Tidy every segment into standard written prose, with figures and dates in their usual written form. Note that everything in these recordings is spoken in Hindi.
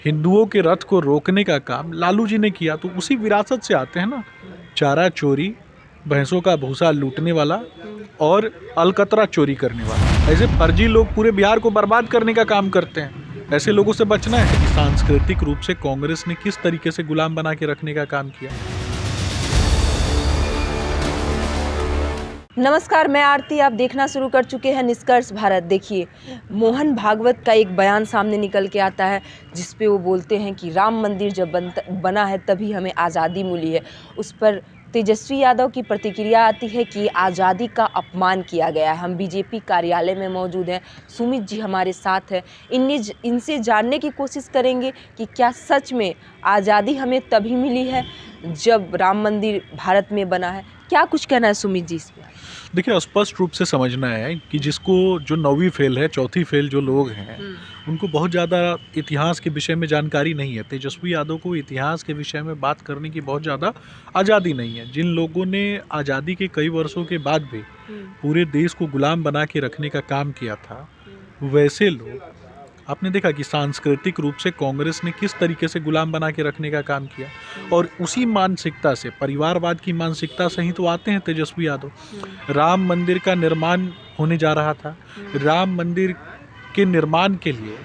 हिंदुओं के रथ को रोकने का काम लालू जी ने किया, तो उसी विरासत से आते हैं ना। चारा चोरी, भैंसों का भूसा लूटने वाला और अलकतरा चोरी करने वाला, ऐसे फर्जी लोग पूरे बिहार को बर्बाद करने का काम करते हैं। ऐसे लोगों से बचना है। सांस्कृतिक रूप से कांग्रेस ने किस तरीके से गुलाम बना के रखने का काम किया। नमस्कार, मैं आरती। आप देखना शुरू कर चुके हैं निष्कर्ष भारत। देखिए, मोहन भागवत का एक बयान सामने निकल के आता है जिस पे वो बोलते हैं कि राम मंदिर जब बना है तभी हमें आज़ादी मिली है। उस पर तेजस्वी यादव की प्रतिक्रिया आती है कि आज़ादी का अपमान किया गया है। हम बीजेपी कार्यालय में मौजूद हैं, सुमित जी हमारे साथ हैं। इनसे जानने की कोशिश करेंगे कि क्या सच में आज़ादी हमें तभी मिली है जब राम मंदिर भारत में बना है। क्या कुछ कहना है सुमित जी इस पर? देखिए, स्पष्ट रूप से समझना है कि जिसको जो 9वीं फेल है, 4थी फेल जो लोग हैं, उनको बहुत ज़्यादा इतिहास के विषय में जानकारी नहीं है। तेजस्वी यादव को इतिहास के विषय में बात करने की बहुत ज़्यादा आज़ादी नहीं है। जिन लोगों ने आज़ादी के कई वर्षों के बाद भी पूरे देश को गुलाम बना के रखने का काम किया था, वैसे लोग, आपने देखा कि सांस्कृतिक रूप से कांग्रेस ने किस तरीके से गुलाम बना के रखने का काम किया, और उसी मानसिकता से, परिवारवाद की मानसिकता से ही तो आते हैं तेजस्वी यादव। राम मंदिर का निर्माण होने जा रहा था। राम मंदिर के निर्माण के लिए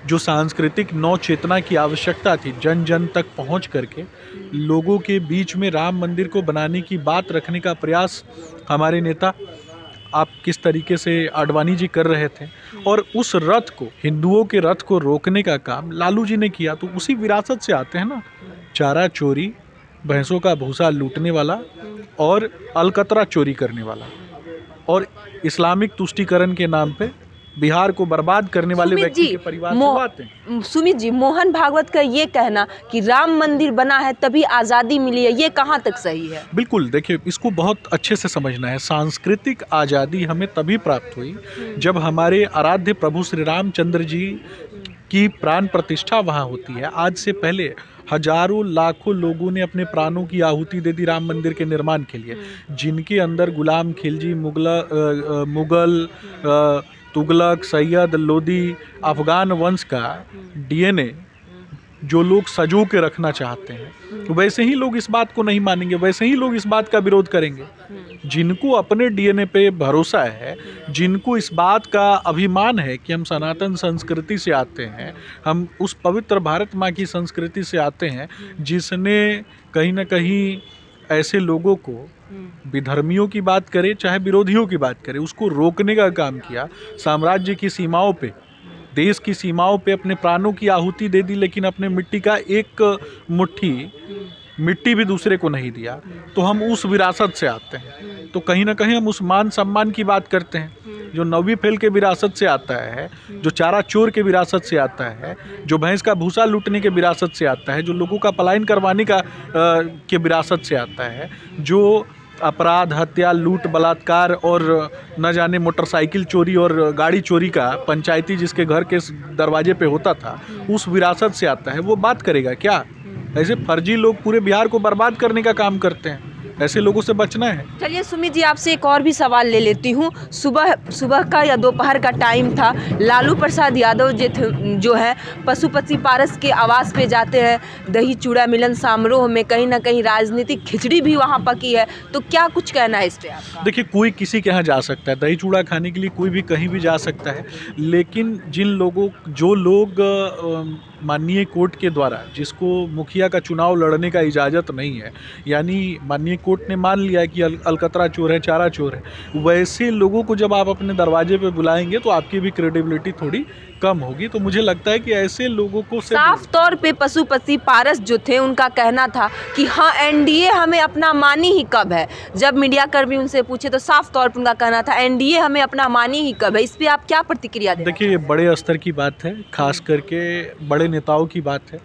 जो सांस्कृतिक नव चेतना की आवश्यकता थी, जन जन तक पहुंच करके लोगों के बीच में राम मंदिर को बनाने की बात रखने का प्रयास हमारे नेता आप किस तरीके से आडवाणी जी कर रहे थे, और उस रथ को, हिंदुओं के रथ को रोकने का काम लालू जी ने किया, तो उसी विरासत से आते हैं ना। चारा चोरी, भैंसों का भूसा लूटने वाला और अलकतरा चोरी करने वाला, और इस्लामिक तुष्टीकरण के नाम पे बिहार को बर्बाद करने वाले व्यक्ति के परिवार से आते हैं। सुमित जी, मोहन भागवत का ये कहना कि राम मंदिर बना है तभी आज़ादी मिली है, ये कहाँ तक सही है? बिल्कुल, देखिए, इसको बहुत अच्छे से समझना है। सांस्कृतिक आज़ादी हमें तभी प्राप्त हुई जब हमारे आराध्य प्रभु श्री रामचंद्र जी की प्राण प्रतिष्ठा वहाँ होती है। आज से पहले हजारों लाखों लोगों ने अपने प्राणों की आहुति दे दी राम मंदिर के निर्माण के लिए, जिनके अंदर गुलाम खिलजी, मुगल, तुगलक, सैयद, लोदी, अफगान वंश का डीएनए जो लोग सजो के रखना चाहते हैं, वैसे ही लोग इस बात को नहीं मानेंगे, वैसे ही लोग इस बात का विरोध करेंगे। जिनको अपने डीएनए पे भरोसा है, जिनको इस बात का अभिमान है कि हम सनातन संस्कृति से आते हैं, हम उस पवित्र भारत माँ की संस्कृति से आते हैं, जिसने कहीं ना कहीं ऐसे लोगों को, विधर्मियों की बात करें चाहे विरोधियों की बात करें, उसको रोकने का काम किया। साम्राज्य की सीमाओं पे, देश की सीमाओं पे अपने प्राणों की आहुति दे दी, लेकिन अपने मिट्टी का एक मुट्ठी मिट्टी भी दूसरे को नहीं दिया। तो हम उस विरासत से आते हैं, तो कहीं ना कहीं हम उस मान सम्मान की बात करते हैं जो 9वीं फेल के विरासत से आता है, जो चारा चोर के विरासत से आता है, जो भैंस का भूसा लूटने के विरासत से आता है, जो लोगों का पलायन करवाने का के विरासत से आता है, जो अपराध, हत्या, लूट, बलात्कार और न जाने मोटरसाइकिल चोरी और गाड़ी चोरी का पंचायती जिसके घर के दरवाजे पे होता था, उस विरासत से आता है। वो बात करेगा क्या? ऐसे फर्जी लोग पूरे बिहार को बर्बाद करने का काम करते हैं। ऐसे लोगों से बचना है। चलिए सुमित जी, आपसे एक और भी सवाल ले लेती हूँ। सुबह का या दोपहर का टाइम था, लालू प्रसाद यादव जो है पशुपति पारस के आवास पे जाते हैं। दही चूड़ा मिलन समारोह में कहीं ना कहीं राजनीतिक खिचड़ी भी वहाँ पकी है, तो क्या कुछ कहना है इस पे आपका? देखिए, कोई किसी के यहाँ जा सकता है, दही चूड़ा खाने के लिए कोई भी कहीं भी जा सकता है, लेकिन जो लोग माननीय कोर्ट के द्वारा, जिसको मुखिया का चुनाव लड़ने का इजाज़त नहीं है, यानी माननीय कोर्ट ने मान लिया कि अलकतरा चोर है, चारा चोर है, वैसे लोगों को जब आप अपने दरवाजे पे बुलाएंगे तो आपकी भी क्रेडिबिलिटी थोड़ी कम होगी। तो मुझे लगता है कि ऐसे लोगों को साफ तौर पे पशुपति पारस जो थे, उनका कहना था कि हाँ, एनडीए हमें अपना मानी ही कब है। जब मीडिया कर्मी उनसे पूछे तो साफ तौर पर उनका कहना था एनडीए हमें अपना मानी ही कब है। इस पे आप क्या प्रतिक्रिया दें? देखिए, ये बड़े स्तर की बात है, खास करके बड़े नेताओं की बात है,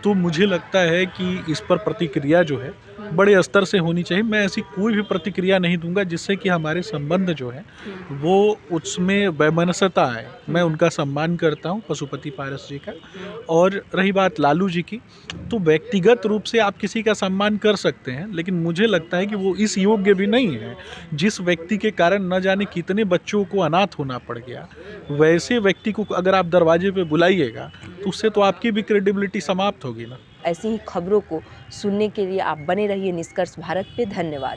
तो मुझे लगता है कि इस पर प्रतिक्रिया जो है बड़े स्तर से होनी चाहिए। मैं ऐसी कोई भी प्रतिक्रिया नहीं दूंगा जिससे कि हमारे संबंध जो है वो उसमें वैमनस्यता आए। मैं उनका सम्मान करता हूँ, पशुपति पारस जी का। और रही बात लालू जी की, तो व्यक्तिगत रूप से आप किसी का सम्मान कर सकते हैं, लेकिन मुझे लगता है कि वो इस योग्य भी नहीं है। जिस व्यक्ति के कारण न जाने कितने बच्चों को अनाथ होना पड़ गया, वैसे व्यक्ति को अगर आप दरवाजे पे बुलाइएगा तो उससे तो आपकी भी क्रेडिबिलिटी समाप्त होगी ना। ऐसी ही खबरों को सुनने के लिए आप बने रहिए निष्कर्ष भारत पे। धन्यवाद।